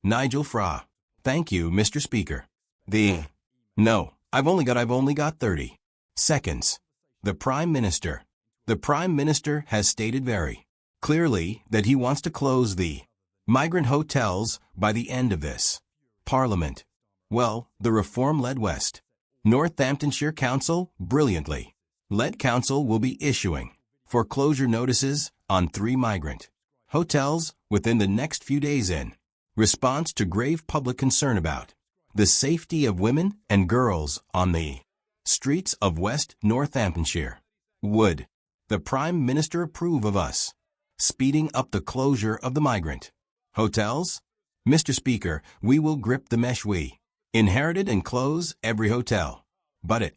Nigel Farage. Thank you, Mr. Speaker. No, I've only got 30 seconds. The Prime Minister. The Prime Minister has stated very clearly that he wants to close the migrant hotels by the end of this Parliament. Well, the reform-led West Northamptonshire Council, brilliantly led council, will be issuing foreclosure notices on 3 migrant hotels within the next few days in response to grave public concern about the safety of women and girls on the streets of West Northamptonshire. Would the Prime Minister approve of us speeding up the closure of the migrant hotels? Mr. Speaker, we will grip the mesh we inherited and close every hotel. But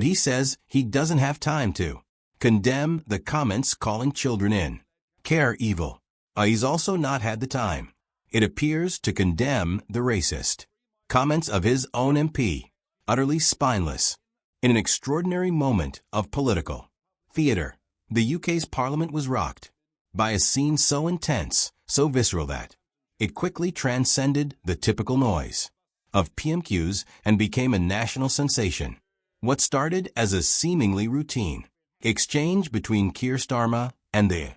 he says he doesn't have time to condemn the comments calling children in care evil. He's also not had the time, it appears, to condemn the racist comments of his own MP, utterly spineless. In an extraordinary moment of political theater, the UK's Parliament was rocked by a scene so intense, so visceral that it quickly transcended the typical noise of PMQs and became a national sensation. What started as a seemingly routine exchange between Keir Starmer and the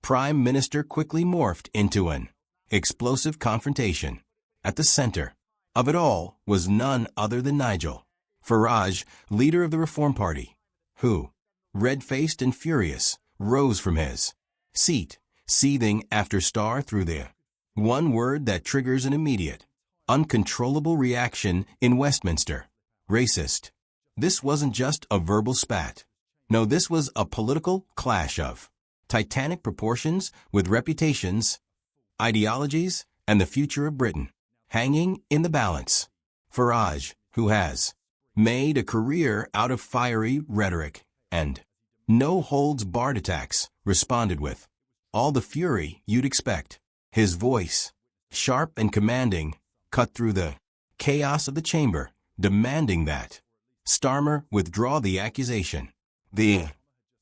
Prime Minister quickly morphed into an explosive confrontation. At the center of it all was none other than Nigel Farage, leader of the Reform Party, who, red-faced and furious, rose from his seat, seething after Starr threw the one word that triggers an immediate, uncontrollable reaction in Westminster: racist. This wasn't just a verbal spat. No, this was a political clash of titanic proportions, with reputations, ideologies, and the future of Britain hanging in the balance. Farage, who has made a career out of fiery rhetoric and no-holds-barred attacks, responded with all the fury you'd expect. His voice, sharp and commanding, cut through the chaos of the chamber, demanding that Starmer withdraw the accusation. The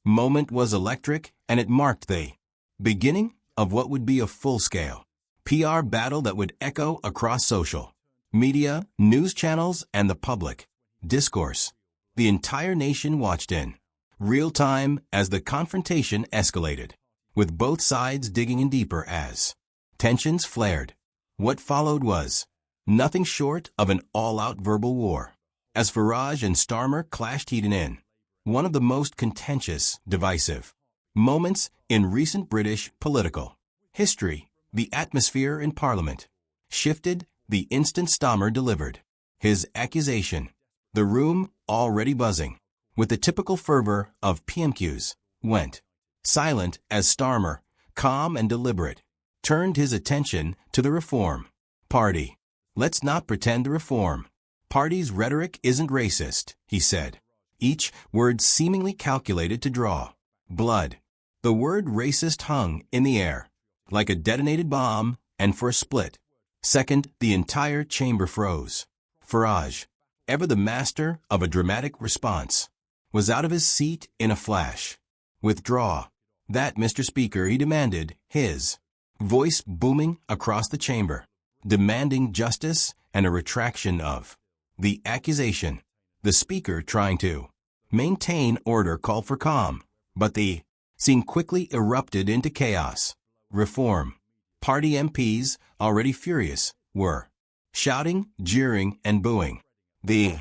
moment was electric, and it marked the beginning of what would be a full-scale PR battle that would echo across social media, news channels, and the public discourse. The entire nation watched in real time as the confrontation escalated, with both sides digging in deeper as tensions flared. What followed was nothing short of an all-out verbal war, as Farage and Starmer clashed heat in one of the most contentious, divisive moments in recent British political history. The atmosphere in Parliament shifted the instant Starmer delivered his accusation. The room, already buzzing with the typical fervor of PMQs, went silent as Starmer, calm and deliberate, turned his attention to the Reform Party. Let's not pretend the Reform Party's rhetoric isn't racist, he said, each word seemingly calculated to draw blood. The word racist hung in the air like a detonated bomb, and for a split second the entire chamber froze. Farage, ever the master of a dramatic response, was out of his seat in a flash. Withdraw that, Mr. Speaker, he demanded, his voice booming across the chamber, demanding justice and a retraction of the accusation. The Speaker, trying to maintain order, called for calm, but the scene quickly erupted into chaos. Reform Party MPs, already furious, were shouting, jeering, and booing. The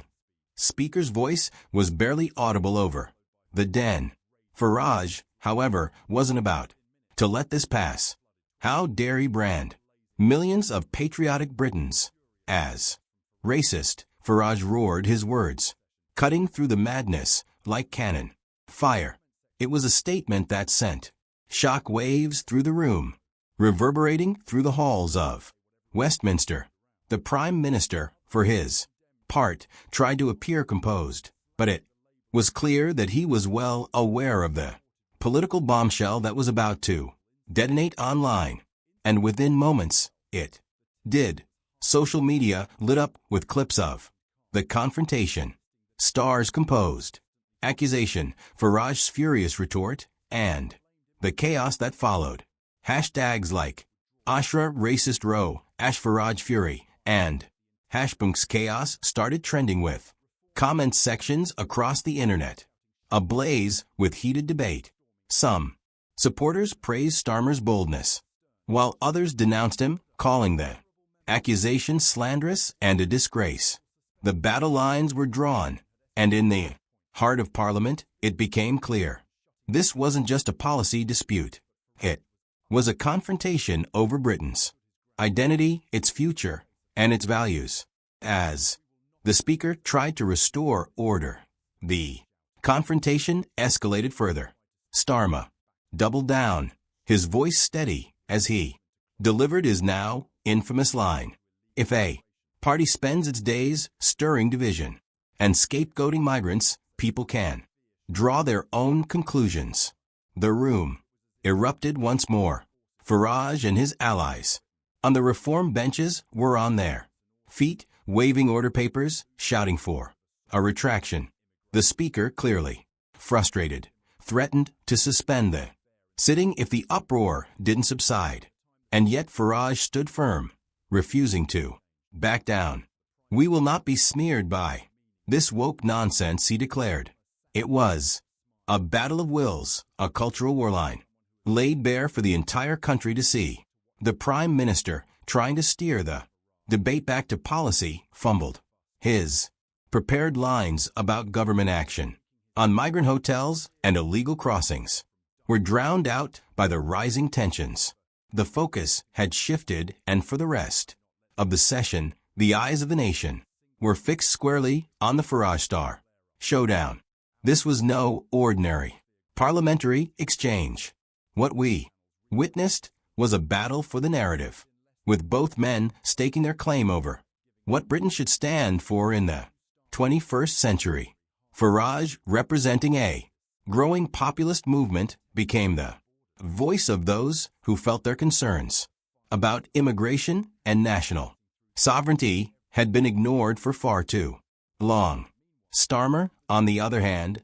Speaker's voice was barely audible over the din. Farage, however, wasn't about to let this pass. How dare he brand millions of patriotic Britons as racist? Farage roared, his words cutting through the madness like cannon fire. It was a statement that sent shock waves through the room, reverberating through the halls of Westminster. The Prime Minister, for his part, tried to appear composed, but it was clear that he was well aware of the political bombshell that was about to detonate online, and within moments, it did. Social media lit up with clips of the confrontation, Starr's composed accusation, Farage's furious retort, and the chaos that followed. Hashtags like Ashra racist row, Ash Farage fury, and Hashpunks chaos started trending with comment sections across the internet, ablaze with heated debate. Some supporters praised Starmer's boldness, while others denounced him, calling the accusation slanderous and a disgrace. The battle lines were drawn, and in the heart of Parliament, it became clear. This wasn't just a policy dispute. It was a confrontation over Britain's identity, its future, and its values. As the Speaker tried to restore order, the confrontation escalated further. Starmer doubled down, his voice steady as he delivered his now infamous line. If a party spends its days stirring division and scapegoating migrants, people can draw their own conclusions. The room erupted once more. Farage and his allies on the reform benches were on their feet, waving order papers, shouting for a retraction. The Speaker, clearly frustrated, threatened to suspend the sitting if the uproar didn't subside. And yet Farage stood firm, refusing to back down. "We will not be smeared by this woke nonsense," he declared. It was a battle of wills, a cultural warline, laid bare for the entire country to see. The Prime Minister, trying to steer the debate back to policy, fumbled. His prepared lines about government action on migrant hotels and illegal crossings were drowned out by the rising tensions. The focus had shifted, and for the rest of the session, the eyes of the nation were fixed squarely on the Farage star. Showdown. This was no ordinary parliamentary exchange. What we witnessed was a battle for the narrative, with both men staking their claim over what Britain should stand for in the 21st century. Farage, representing a growing populist movement, became the voice of those who felt their concerns about immigration and national sovereignty had been ignored for far too long. Starmer, on the other hand,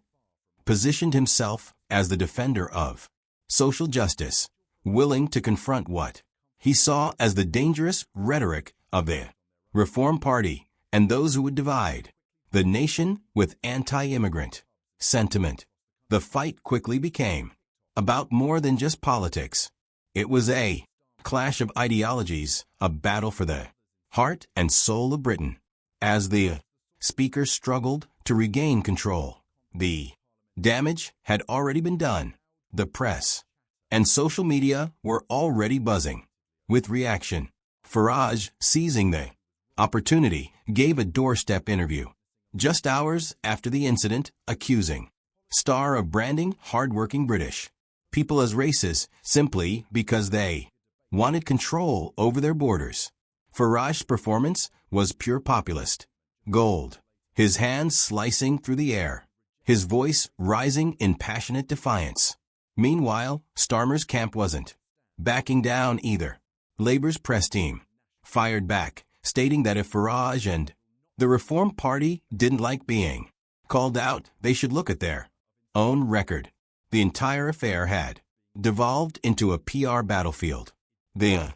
positioned himself as the defender of social justice, willing to confront what he saw as the dangerous rhetoric of the Reform Party and those who would divide the nation with anti-immigrant sentiment. The fight quickly became about more than just politics. It was a clash of ideologies, a battle for the heart and soul of Britain. As the Speaker struggled to regain control, the damage had already been done. The press and social media were already buzzing with reaction. Farage, seizing the opportunity, gave a doorstep interview just hours after the incident, accusing Starmer of branding hard-working British people as racist simply because they wanted control over their borders. Farage's performance was pure populist gold, his hands slicing through the air, his voice rising in passionate defiance. Meanwhile, Starmer's camp wasn't backing down either. Labour's press team fired back, stating that if Farage and the Reform Party didn't like being called out, they should look at their own record. The entire affair had devolved into a PR battlefield. The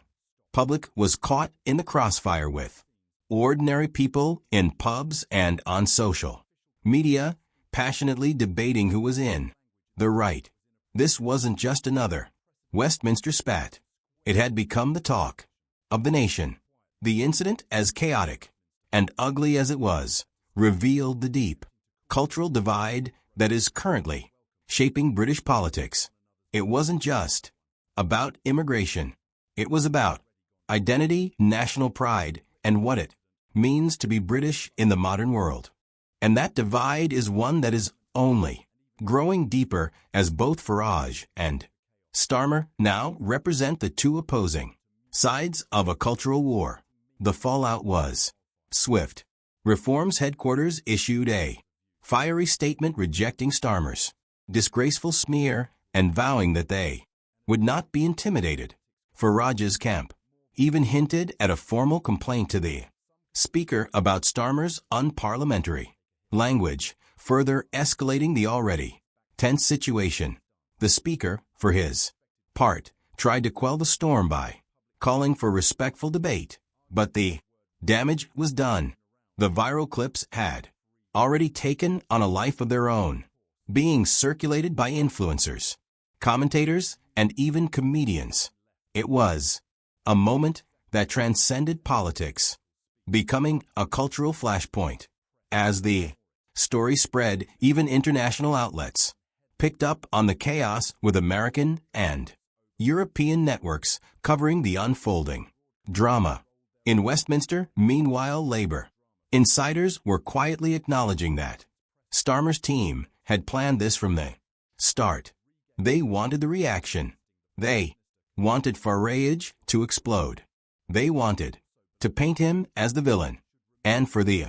public was caught in the crossfire with ordinary people in pubs and on social media, passionately debating who was in the right. This wasn't just another Westminster spat. It had become the talk of the nation. The incident, as chaotic and ugly as it was, revealed the deep cultural divide that is currently shaping British politics. It wasn't just about immigration. It was about identity, national pride, and what it means to be British in the modern world. And that divide is one that is only growing deeper as both Farage and Starmer now represent the two opposing sides of a cultural war. The fallout was swift. Reform's headquarters issued a fiery statement rejecting Starmer's disgraceful smear and vowing that they would not be intimidated. Farage's camp even hinted at a formal complaint to the Speaker about Starmer's unparliamentary language, further escalating the already tense situation. The Speaker, for his part, tried to quell the storm by calling for respectful debate. But the damage was done. The viral clips had already taken on a life of their own, being circulated by influencers, commentators, and even comedians. It was a moment that transcended politics, becoming a cultural flashpoint. As the story spread, even international outlets picked up on the chaos, with American and European networks covering the unfolding drama. In Westminster, meanwhile, Labour insiders were quietly acknowledging that Starmer's team had planned this from the start. They wanted the reaction. They wanted Farage to explode. They wanted to paint him as the villain. And for the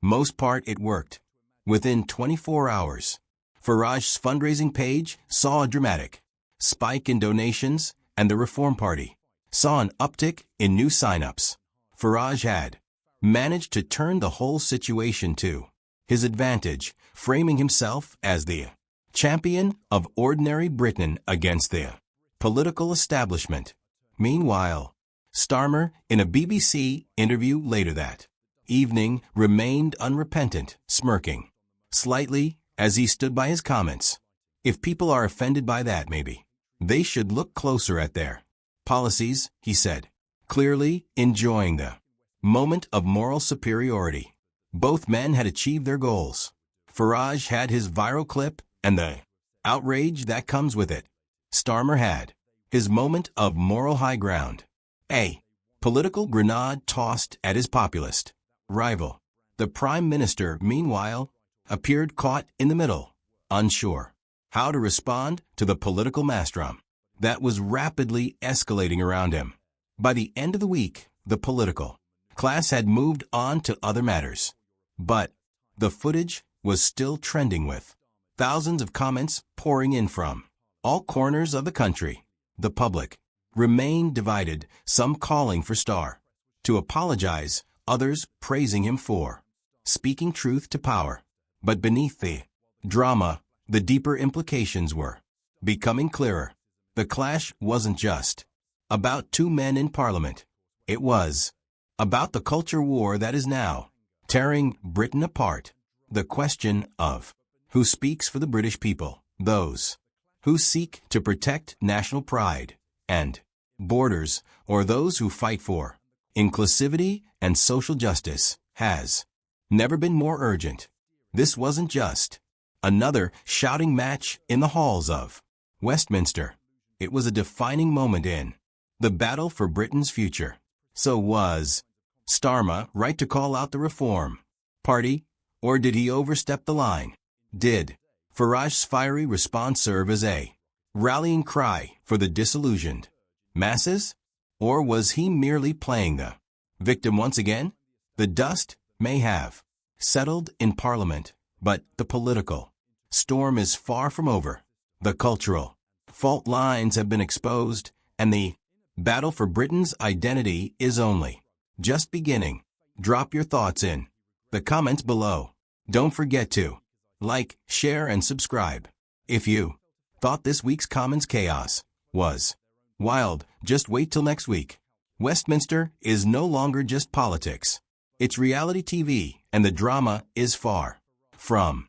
most part, it worked. Within 24 hours, Farage's fundraising page saw a dramatic spike in donations, and the Reform Party saw an uptick in new sign-ups. Farage had managed to turn the whole situation to his advantage, framing himself as the champion of ordinary Britain against the political establishment. Meanwhile, Starmer, in a BBC interview later that evening, remained unrepentant, smirking slightly as he stood by his comments. If people are offended by that, maybe they should look closer at their policies, he said, clearly enjoying the moment of moral superiority. Both men had achieved their goals. Farage had his viral clip and the outrage that comes with it. Starmer had his moment of moral high ground, a political grenade tossed at his populist rival. The Prime Minister, meanwhile, appeared caught in the middle, unsure how to respond to the political maelstrom that was rapidly escalating around him. By the end of the week, the political class had moved on to other matters. But the footage was still trending, with thousands of comments pouring in from all corners of the country. The public remained divided, some calling for Starr to apologize, others praising him for speaking truth to power. But beneath the drama, the deeper implications were becoming clearer. The clash wasn't just about two men in Parliament. It was about the culture war that is now tearing Britain apart. The question of who speaks for the British people, those who seek to protect national pride and borders, or those who fight for inclusivity and social justice, has never been more urgent. This wasn't just another shouting match in the halls of Westminster. It was a defining moment in the battle for Britain's future. So was Starmer right to call out the Reform Party, or did he overstep the line? Did Farage's fiery response serve as a rallying cry for the disillusioned masses? Or was he merely playing the victim once again? The dust may have settled in Parliament, but the political storm is far from over. The cultural fault lines have been exposed, and the battle for Britain's identity is only just beginning. Drop your thoughts in the comments below. Don't forget to like, share, and subscribe. If you thought this week's Commons chaos was wild, just wait till next week. Westminster is no longer just politics. It's reality TV, and the drama is far from